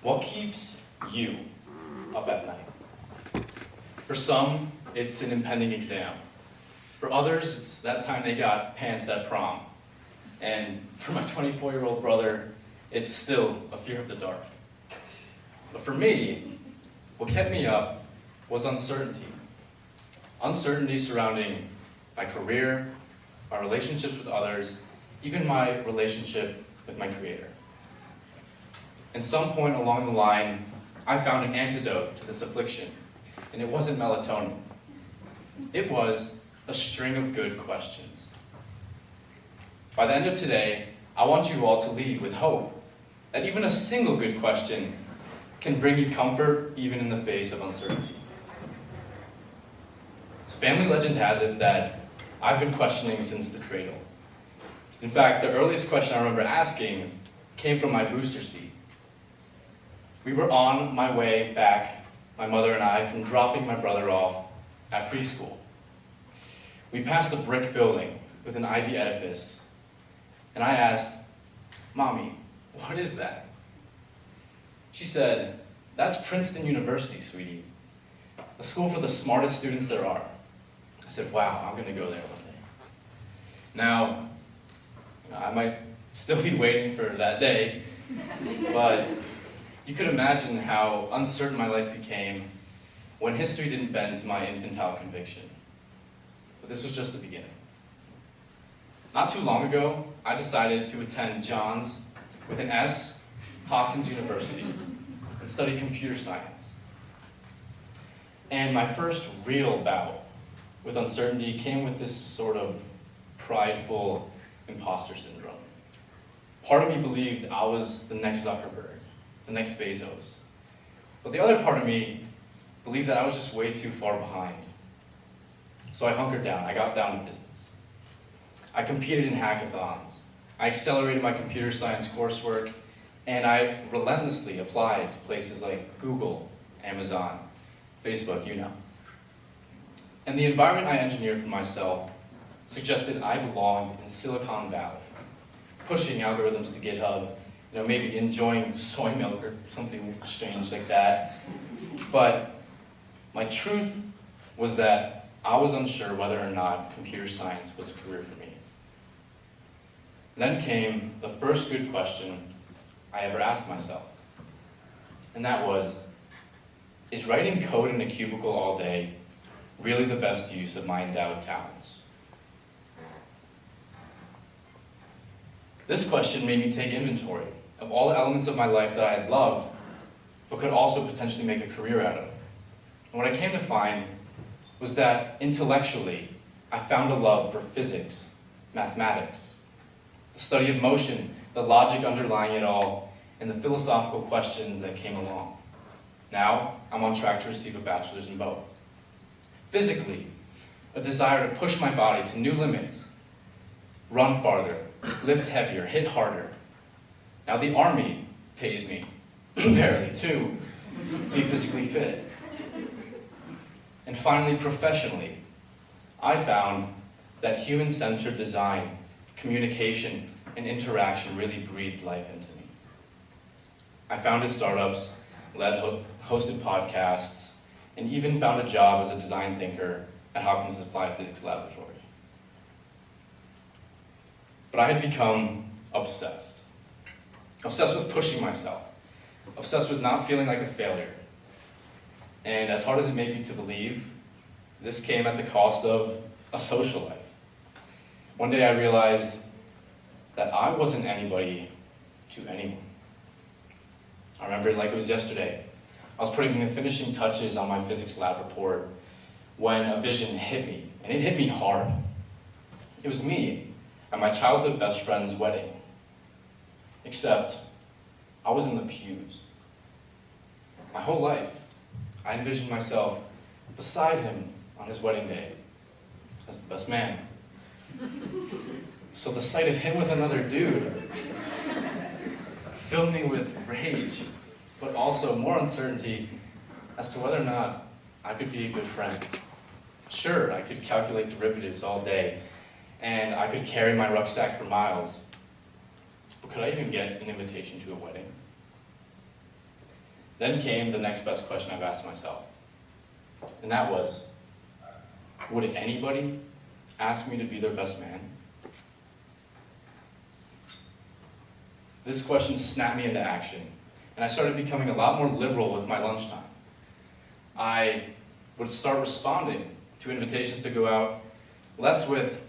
What keeps you up at night? For some, it's an impending exam. For others, it's that time they got pantsed at prom. And for my 24-year-old brother, it's still a fear of the dark. But for me, what kept me up was uncertainty. Uncertainty surrounding my career, my relationships with others, even my relationship with my Creator. At some point along the line, I found an antidote to this affliction, and it wasn't melatonin. It was a string of good questions. By the end of today, I want you all to leave with hope that even a single good question can bring you comfort even in the face of uncertainty. So family legend has it that I've been questioning since the cradle. In fact, the earliest question I remember asking came from my booster seat. We were on my way back, my mother and I, from dropping my brother off at preschool. We passed a brick building with an ivy edifice, and I asked, "Mommy, what is that?" She said, "That's Princeton University, sweetie. A school for the smartest students there are." I said, "Wow, I'm going to go there one day." Now, I might still be waiting for that day, but you could imagine how uncertain my life became when history didn't bend to my infantile conviction. But this was just the beginning. Not too long ago, I decided to attend Johns with an S, Hopkins University, and study computer science. And my first real bout with uncertainty came with this sort of prideful imposter syndrome. Part of me believed I was the next Zuckerberg, the next Bezos. But the other part of me believed that I was just way too far behind. So I hunkered down. I got down to business. I competed in hackathons. I accelerated my computer science coursework, and I relentlessly applied to places like Google, Amazon, Facebook, you know. And the environment I engineered for myself suggested I belonged in Silicon Valley, pushing algorithms to GitHub, maybe enjoying soy milk or something strange like that. But my truth was that I was unsure whether or not computer science was a career for me. Then came the first good question I ever asked myself. And that was, is writing code in a cubicle all day really the best use of my endowed talents? This question made me take inventory of all the elements of my life that I had loved, but could also potentially make a career out of. And what I came to find was that intellectually, I found a love for physics, mathematics, the study of motion, the logic underlying it all, and the philosophical questions that came along. Now, I'm on track to receive a bachelor's in both. Physically, a desire to push my body to new limits, run farther, lift heavier, hit harder. Now the Army pays me, barely, to be physically fit. And finally, professionally, I found that human-centered design, communication, and interaction really breathed life into me. I founded startups, hosted podcasts, and even found a job as a design thinker at Hopkins Applied Physics Laboratory. But I had become obsessed. Obsessed with pushing myself. Obsessed with not feeling like a failure. And as hard as it may be to believe, this came at the cost of a social life. One day I realized that I wasn't anybody to anyone. I remember it like it was yesterday. I was putting the finishing touches on my physics lab report when a vision hit me, and it hit me hard. It was me at my childhood best friend's wedding, except I was in the pews. My whole life, I envisioned myself beside him on his wedding day as the best man. So the sight of him with another dude filled me with rage, but also more uncertainty as to whether or not I could be a good friend. Sure, I could calculate derivatives all day, and I could carry my rucksack for miles, but could I even get an invitation to a wedding? Then came the next best question I've asked myself. And that was, would anybody ask me to be their best man? This question snapped me into action, and I started becoming a lot more liberal with my lunchtime. I would start responding to invitations to go out, less with,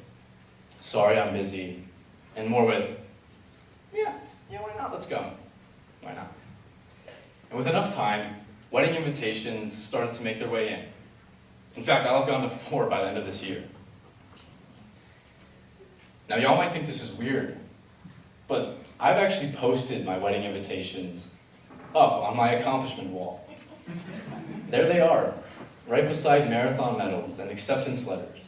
sorry, I'm busy, and more with, yeah, why not? Let's go. Why not? And with enough time, wedding invitations started to make their way in. In fact, I'll have gone to 4 by the end of this year. Now, y'all might think this is weird, but I've actually posted my wedding invitations up on my accomplishment wall. There they are, right beside marathon medals and acceptance letters.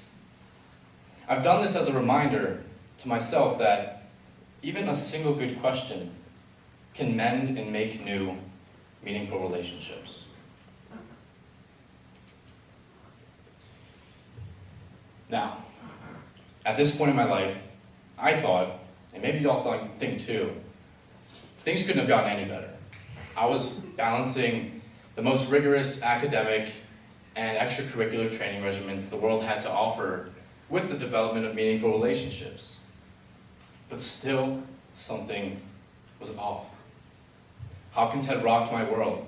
I've done this as a reminder to myself that even a single good question can mend and make new, meaningful relationships. Now, at this point in my life, I thought, and maybe y'all think too, things couldn't have gotten any better. I was balancing the most rigorous academic and extracurricular training regimens the world had to offer with the development of meaningful relationships. But still, something was off. Hopkins had rocked my world.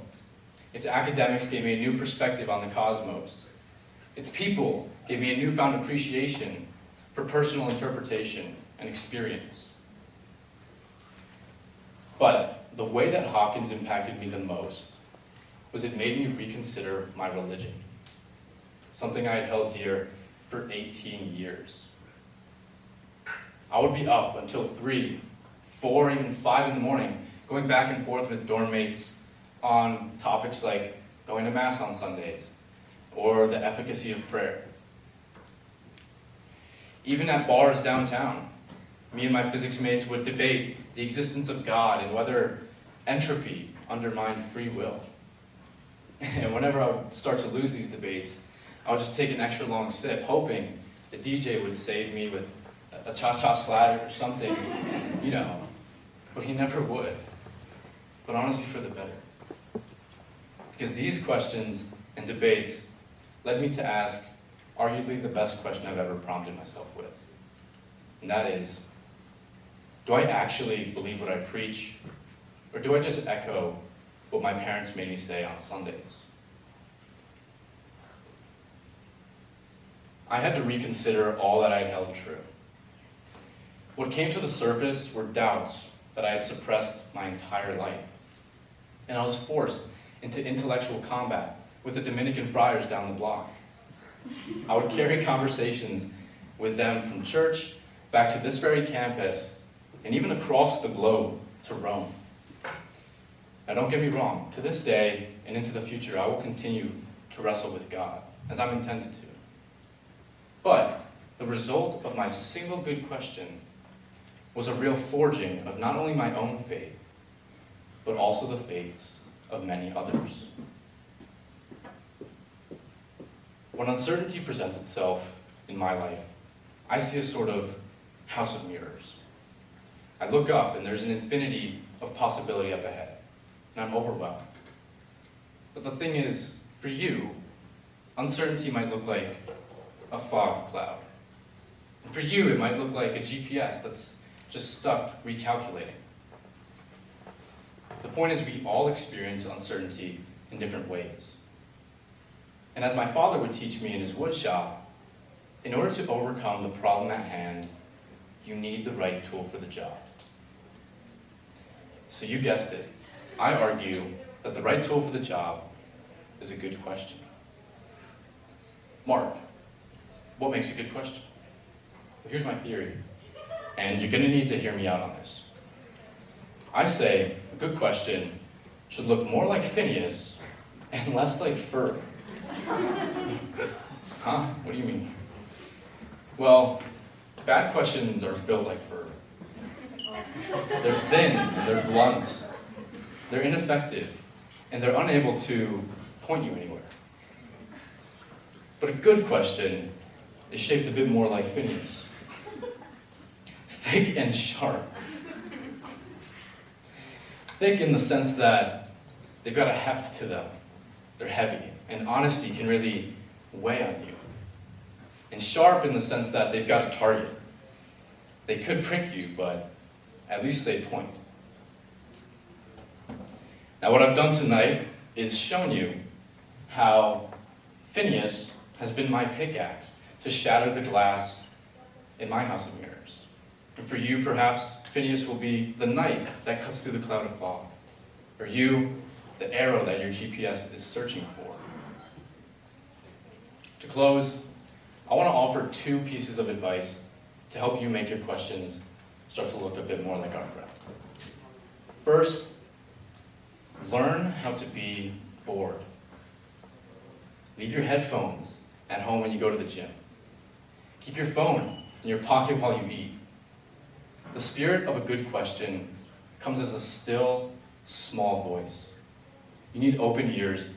Its academics gave me a new perspective on the cosmos. Its people gave me a newfound appreciation for personal interpretation and experience. But the way that Hopkins impacted me the most was it made me reconsider my religion, something I had held dear for 18 years. I would be up until 3, 4, even 5 in the morning, going back and forth with dorm mates on topics like going to Mass on Sundays or the efficacy of prayer. Even at bars downtown, me and my physics mates would debate the existence of God and whether entropy undermined free will. And whenever I would start to lose these debates, I would just take an extra long sip, hoping the DJ would save me with a cha-cha slide or something, but he never would. But honestly, for the better. Because these questions and debates led me to ask arguably the best question I've ever prompted myself with. And that is, do I actually believe what I preach, or do I just echo what my parents made me say on Sundays? I had to reconsider all that I had held true. What came to the surface were doubts that I had suppressed my entire life. And I was forced into intellectual combat with the Dominican friars down the block. I would carry conversations with them from church back to this very campus, and even across the globe to Rome. Now don't get me wrong, to this day and into the future I will continue to wrestle with God, as I'm intended to. But the result of my single good question was a real forging of not only my own faith, but also the faiths of many others. When uncertainty presents itself in my life, I see a sort of house of mirrors. I look up and there's an infinity of possibility up ahead, and I'm overwhelmed. But the thing is, for you, uncertainty might look like a fog cloud. And for you, it might look like a GPS that's just stuck recalculating. The point is, we all experience uncertainty in different ways. And as my father would teach me in his wood shop, in order to overcome the problem at hand, you need the right tool for the job. So you guessed it. I argue that the right tool for the job is a good question. Mark, what makes a good question? Well, here's my theory, and you're going to need to hear me out on this. I say a good question should look more like Phineas and less like Ferb. Huh? What do you mean? Well, bad questions are built like Ferb. They're thin and they're blunt. They're ineffective and they're unable to point you anywhere. But a good question is shaped a bit more like Phineas. Thick and sharp. Thick in the sense that they've got a heft to them. They're heavy, and honesty can really weigh on you. And sharp in the sense that they've got a target. They could prick you, but at least they point. Now what I've done tonight is shown you how Phineas has been my pickaxe to shatter the glass in my house of mirrors. And for you, perhaps, Phineas will be the knife that cuts through the cloud of fog. Or you, the arrow that your GPS is searching for. To close, I want to offer 2 pieces of advice to help you make your questions start to look a bit more like our friend. First, learn how to be bored. Leave your headphones at home when you go to the gym. Keep your phone in your pocket while you eat. The spirit of a good question comes as a still, small voice. You need open ears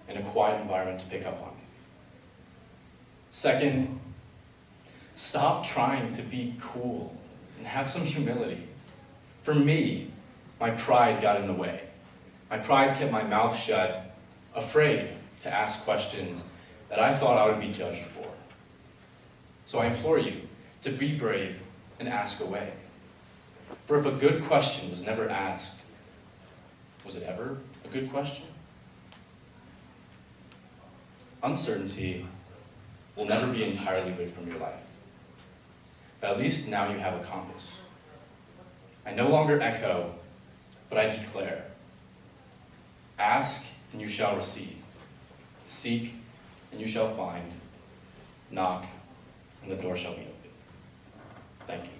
and a quiet environment to pick up on it. Second, stop trying to be cool and have some humility. For me, my pride got in the way. My pride kept my mouth shut, afraid to ask questions that I thought I would be judged for. So I implore you to be brave and ask away. For if a good question was never asked, was it ever a good question? Uncertainty will never be entirely rid from your life. But at least now you have a compass. I no longer echo, but I declare. Ask, and you shall receive. Seek, and you shall find. Knock, and the door shall be opened. Thank you.